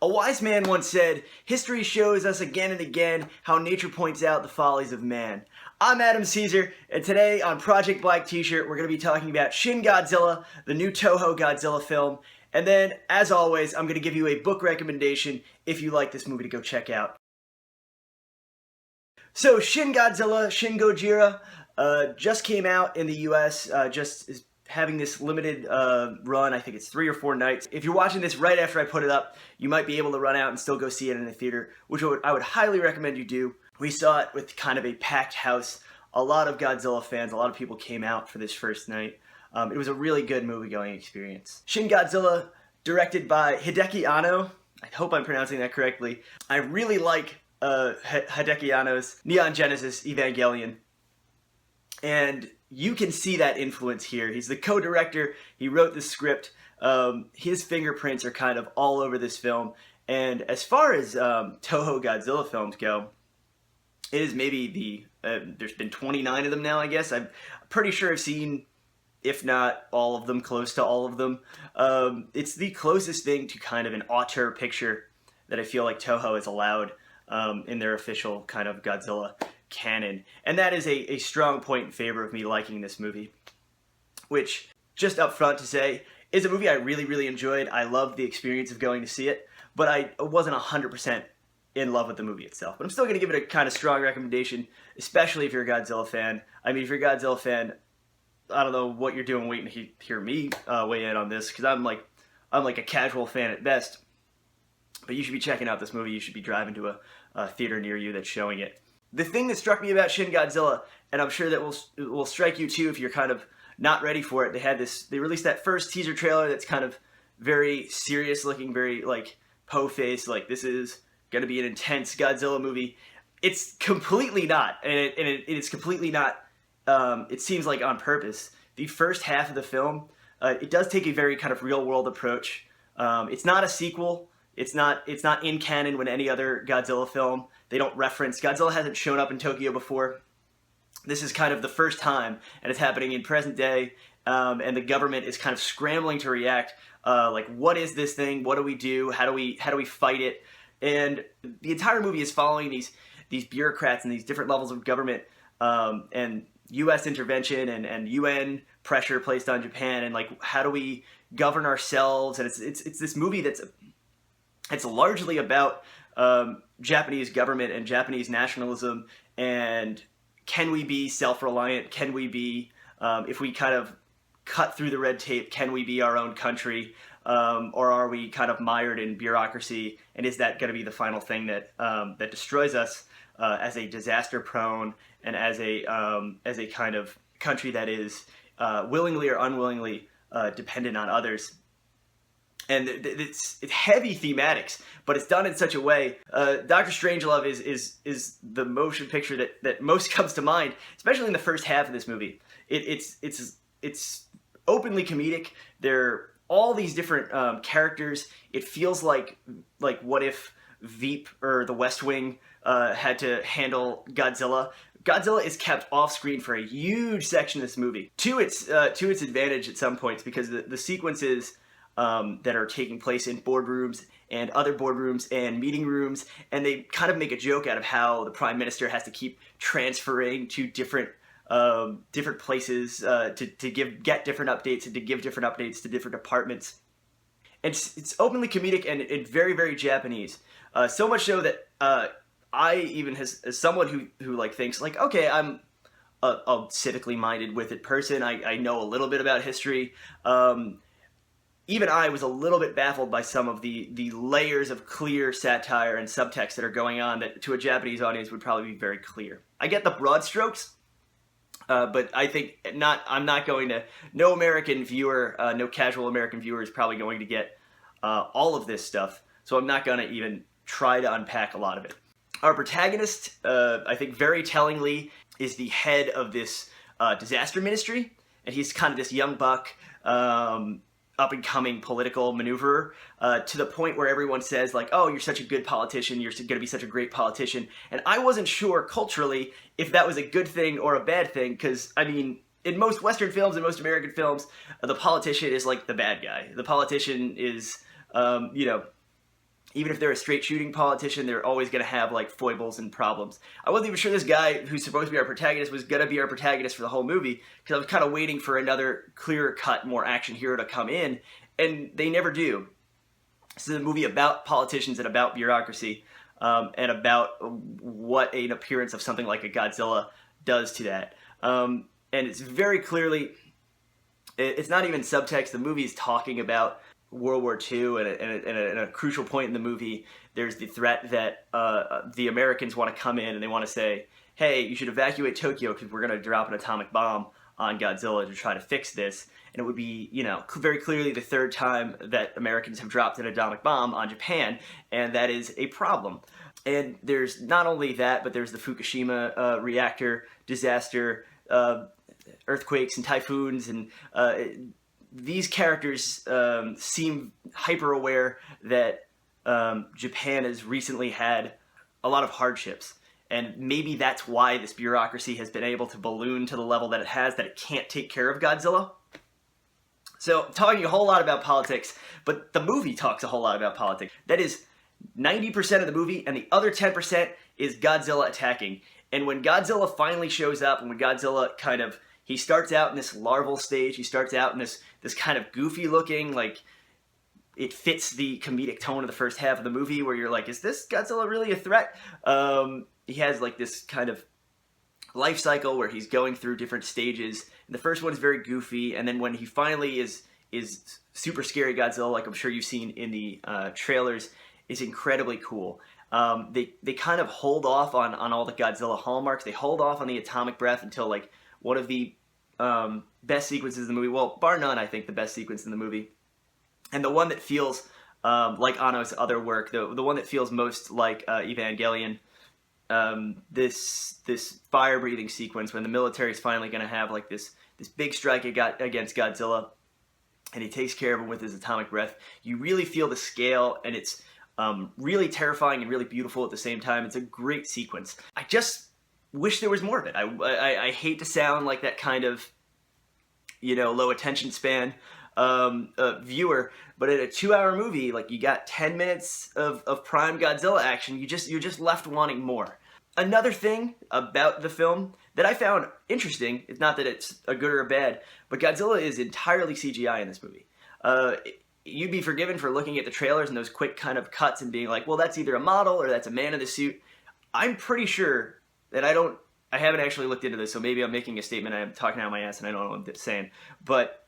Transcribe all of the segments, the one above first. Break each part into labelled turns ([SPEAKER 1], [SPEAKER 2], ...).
[SPEAKER 1] A wise man once said, "History shows us again and again how nature points out the follies of man." I'm Adam Caesar, and today on Project Black T-shirt, we're going to be talking about Shin Godzilla, the new Toho Godzilla film. And then, as always, I'm going to give you a book recommendation if you like this movie to go check out. So, Shin Godzilla, Shin Gojira, just came out in the US, just is having this limited run. I think it's 3 or 4 nights. If you're watching this right after I put it up, you might be able to run out and still go see it in the theater, which I would highly recommend you do. We saw it with kind of a packed house. A lot of Godzilla fans, a lot of people came out for this first night. It was a really good movie-going experience. Shin Godzilla, directed by Hideaki Anno. I hope I'm pronouncing that correctly. I really like Hideaki Anno's Neon Genesis Evangelion. And you can see that influence here. He's the co-director. He wrote the script. His fingerprints are kind of all over this film. And as far as Toho Godzilla films go, it is maybe there's been 29 of them now, I guess. I'm pretty sure I've seen, if not all of them, close to all of them. It's the closest thing to kind of an auteur picture that I feel like Toho has allowed in their official kind of Godzilla canon. And that is a strong point in favor of me liking this movie. Which, just up front to say, is a movie I really, really enjoyed. I loved the experience of going to see it, but I wasn't 100% in love with the movie itself. But I'm still going to give it a kind of strong recommendation, especially if you're a Godzilla fan. I mean, if you're a Godzilla fan, I don't know what you're doing waiting to hear me weigh in on this, because I'm like a casual fan at best. But you should be checking out this movie. You should be driving to a theater near you that's showing it. The thing that struck me about Shin Godzilla, and I'm sure that will strike you too if you're kind of not ready for it, they released that first teaser trailer that's kind of very serious looking, very like po-faced, like this is going to be an intense Godzilla movie. It's completely not, and it's completely not, it seems like on purpose. The first half of the film, it does take a very kind of real world approach. It's not a sequel. It's not in canon with any other Godzilla film. They don't reference, Godzilla hasn't shown up in Tokyo before. This is kind of the first time, and it's happening in present day, and the government is kind of scrambling to react. Like, what is this thing? What do we do? How do we fight it? And the entire movie is following these bureaucrats and these different levels of government, and U.S. intervention and UN pressure placed on Japan, and like, how do we govern ourselves? And it's this movie it's largely about Japanese government and Japanese nationalism, and can we be self-reliant? Can we be, if we kind of cut through the red tape, can we be our own country? Or are we kind of mired in bureaucracy? And is that going to be the final thing that destroys us as a disaster-prone and as a kind of country that is willingly or unwillingly dependent on others? And it's heavy thematics, but it's done in such a way. Dr. Strangelove is the motion picture that most comes to mind, especially in the first half of this movie. It's openly comedic. There are all these different characters. It feels like what if Veep or The West Wing had to handle Godzilla. Godzilla is kept off screen for a huge section of this movie, to its advantage at some points, because the sequences that are taking place in boardrooms and other boardrooms and meeting rooms, and they kind of make a joke out of how the prime minister has to keep transferring to different places to get different updates and to give different updates to different departments. And it's openly comedic and very, very Japanese. So much so that I even, as someone who like thinks like, okay, I'm a civically minded with it person. I know a little bit about history. Even I was a little bit baffled by some of the layers of clear satire and subtext that are going on that to a Japanese audience would probably be very clear. I get the broad strokes, but I think I'm not going to, no American viewer, no casual American viewer is probably going to get all of this stuff, so I'm not going to even try to unpack a lot of it. Our protagonist, I think very tellingly, is the head of this disaster ministry, and he's kind of this young buck, up-and-coming political maneuverer, to the point where everyone says, like, oh, you're such a good politician, you're going to be such a great politician. And I wasn't sure, culturally, if that was a good thing or a bad thing, because, I mean, in most Western films and most American films, the politician is, like, the bad guy. The politician is, even if they're a straight shooting politician, they're always going to have like foibles and problems. I wasn't even sure this guy who's supposed to be our protagonist was going to be our protagonist for the whole movie, because I was kind of waiting for another clearer cut, more action hero to come in, and they never do. This is a movie about politicians and about bureaucracy, and about what an appearance of something like a Godzilla does to that. And it's very clearly, it's not even subtext. The movie is talking about World War II, and at a crucial point in the movie, there's the threat that the Americans want to come in and they want to say, hey, you should evacuate Tokyo because we're going to drop an atomic bomb on Godzilla to try to fix this. And it would be, you know, very clearly the third time that Americans have dropped an atomic bomb on Japan, and that is a problem. And there's not only that, but there's the Fukushima reactor disaster, earthquakes and typhoons, and these characters seem hyper aware that Japan has recently had a lot of hardships. And maybe that's why this bureaucracy has been able to balloon to the level that it has, that it can't take care of Godzilla. So, talking a whole lot about politics, but the movie talks a whole lot about politics. That is 90% of the movie, and the other 10% is Godzilla attacking. And when Godzilla finally shows up, and when Godzilla he starts out in this larval stage, he starts out in this kind of goofy looking, like, it fits the comedic tone of the first half of the movie, where you're like, is this Godzilla really a threat? He has like this kind of life cycle where he's going through different stages. And the first one is very goofy, and then when he finally is super scary Godzilla, like I'm sure you've seen in the trailers, is incredibly cool. They kind of hold off on all the Godzilla hallmarks. They hold off on the atomic breath until like one of the best sequences in the movie. Well, bar none, I think the best sequence in the movie. And the one that feels like Anno's other work, the one that feels most like Evangelion, this fire-breathing sequence when the military is finally going to have like this big strike against Godzilla, and he takes care of him with his atomic breath. You really feel the scale, and it's really terrifying and really beautiful at the same time. It's a great sequence. I just wish there was more of it. I hate to sound like that kind of, low attention span viewer, but in a 2-hour movie, like, you got 10 minutes of prime Godzilla action. You're just left wanting more. Another thing about the film that I found interesting, it's not that it's a good or a bad, but Godzilla is entirely CGI in this movie. You'd be forgiven for looking at the trailers and those quick kind of cuts and being like, well, that's either a model or that's a man in the suit. I'm pretty sure that I haven't actually looked into this, so maybe I'm making a statement, I'm talking out my ass and I don't know what I'm saying, but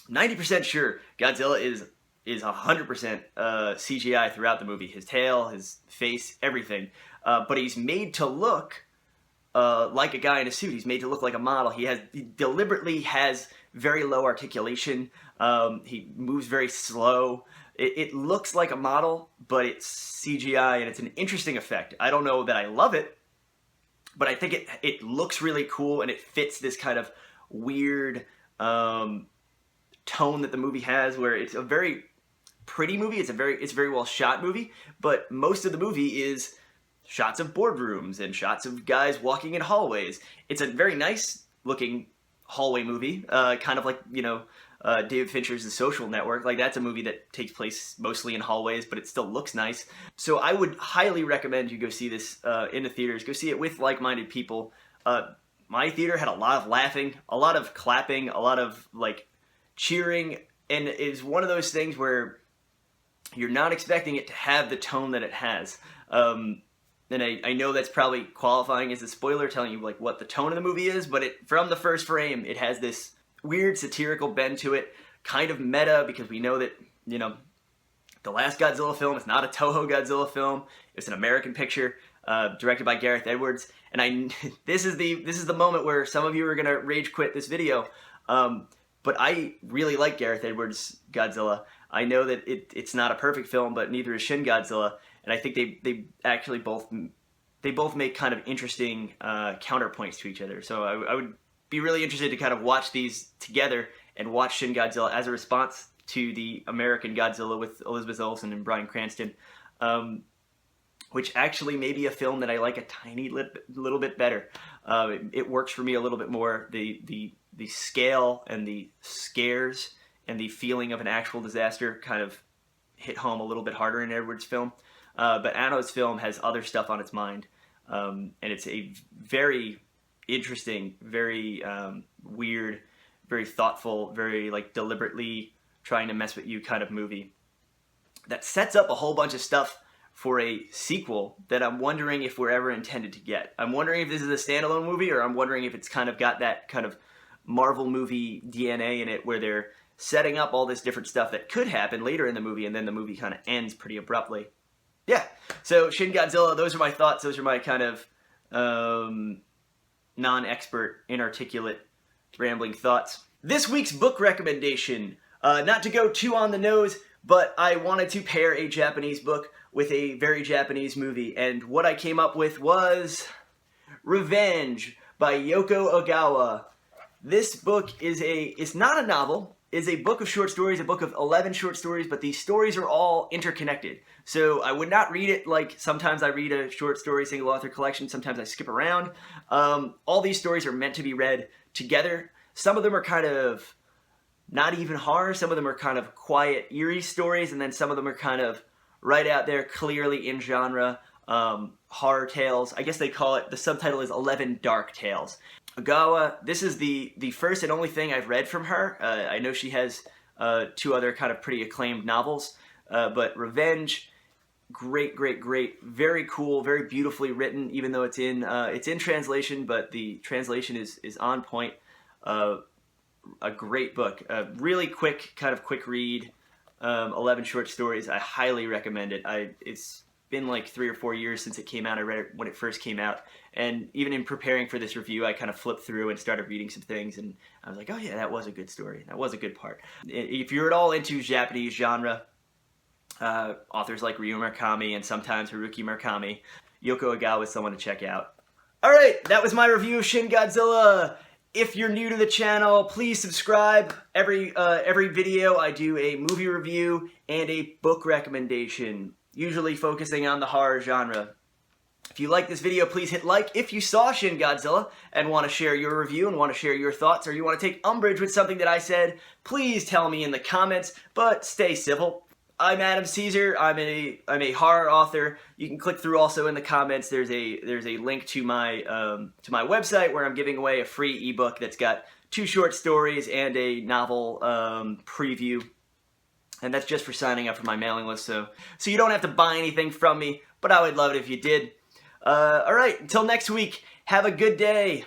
[SPEAKER 1] 90% sure Godzilla is 100% CGI throughout the movie. His tail, his face, everything. But he's made to look like a guy in a suit. He's made to look like a model. He deliberately has very low articulation. He moves very slow. It looks like a model, but it's CGI, and it's an interesting effect. I don't know that I love it, but I think it looks really cool, and it fits this kind of weird tone that the movie has, where it's a very pretty movie. It's a very well shot movie, but most of the movie is shots of boardrooms and shots of guys walking in hallways. It's a very nice looking hallway movie, kind of like, David Fincher's The Social Network. Like, that's a movie that takes place mostly in hallways, but it still looks nice. So I would highly recommend you go see this in the theaters. Go see it with like-minded people. My theater had a lot of laughing, a lot of clapping, a lot of like cheering, and it's one of those things where you're not expecting it to have the tone that it has. And I know that's probably qualifying as a spoiler, telling you like what the tone of the movie is, but from the first frame, it has this weird satirical bend to it, kind of meta, because we know that, the last Godzilla film is not a Toho Godzilla film. It's an American picture, directed by Gareth Edwards. And this is the moment where some of you are gonna rage quit this video. But I really like Gareth Edwards' Godzilla. I know that it's not a perfect film, but neither is Shin Godzilla. And I think they actually both make kind of interesting counterpoints to each other. So I would be really interested to kind of watch these together and watch Shin Godzilla as a response to the American Godzilla with Elizabeth Olsen and Bryan Cranston, which actually may be a film that I like a tiny little bit better. It works for me a little bit more. The scale and the scares and the feeling of an actual disaster kind of hit home a little bit harder in Edwards' film. But Anno's film has other stuff on its mind, and it's a very interesting, very weird, very thoughtful, very like deliberately trying to mess with you kind of movie that sets up a whole bunch of stuff for a sequel that I'm wondering if we're ever intended to get. I'm wondering if this is a standalone movie, or I'm wondering if it's kind of got that kind of Marvel movie DNA in it where they're setting up all this different stuff that could happen later in the movie, and then the movie kind of ends pretty abruptly. Yeah, so Shin Godzilla, those are my thoughts. Those are my kind of non-expert, inarticulate, rambling thoughts. This week's book recommendation, not to go too on the nose, but I wanted to pair a Japanese book with a very Japanese movie, and what I came up with was Revenge by Yoko Ogawa. This book it's not a novel, it's a book of short stories, a book of 11 short stories, but these stories are all interconnected. So I would not read it like sometimes I read a short story single author collection, sometimes I skip around. All these stories are meant to be read together. Some of them are kind of not even horror, some of them are kind of quiet, eerie stories, and then some of them are kind of right out there, clearly in genre, horror tales. I guess they call it, the subtitle is 11 Dark Tales. Ogawa, this is the first and only thing I've read from her. I know she has 2 other kind of pretty acclaimed novels, but Revenge, great, very cool, very beautifully written, even though it's in translation, but the translation is on point. A great book, really quick read, 11 short stories. I highly recommend it. It's been like 3 or 4 years since it came out. I read it when it first came out, and even in preparing for this review, I kind of flipped through and started reading some things, and I was like, oh yeah, that was a good story. That was a good part. If you're at all into Japanese genre, authors like Ryu Murakami and sometimes Haruki Murakami, Yoko Ogawa is someone to check out. All right, that was my review of Shin Godzilla. If you're new to the channel, please subscribe. Every video I do a movie review and a book recommendation, usually focusing on the horror genre. If you like this video, please hit like. If you saw Shin Godzilla and want to share your review and want to share your thoughts, or you want to take umbrage with something that I said, please tell me in the comments, but stay civil. I'm Adam Caesar. I'm a horror author. You can click through also in the comments. There's a link to my website where I'm giving away a free ebook that's got 2 short stories and a novel preview. And that's just for signing up for my mailing list, so you don't have to buy anything from me, but I would love it if you did. All right, until next week, have a good day.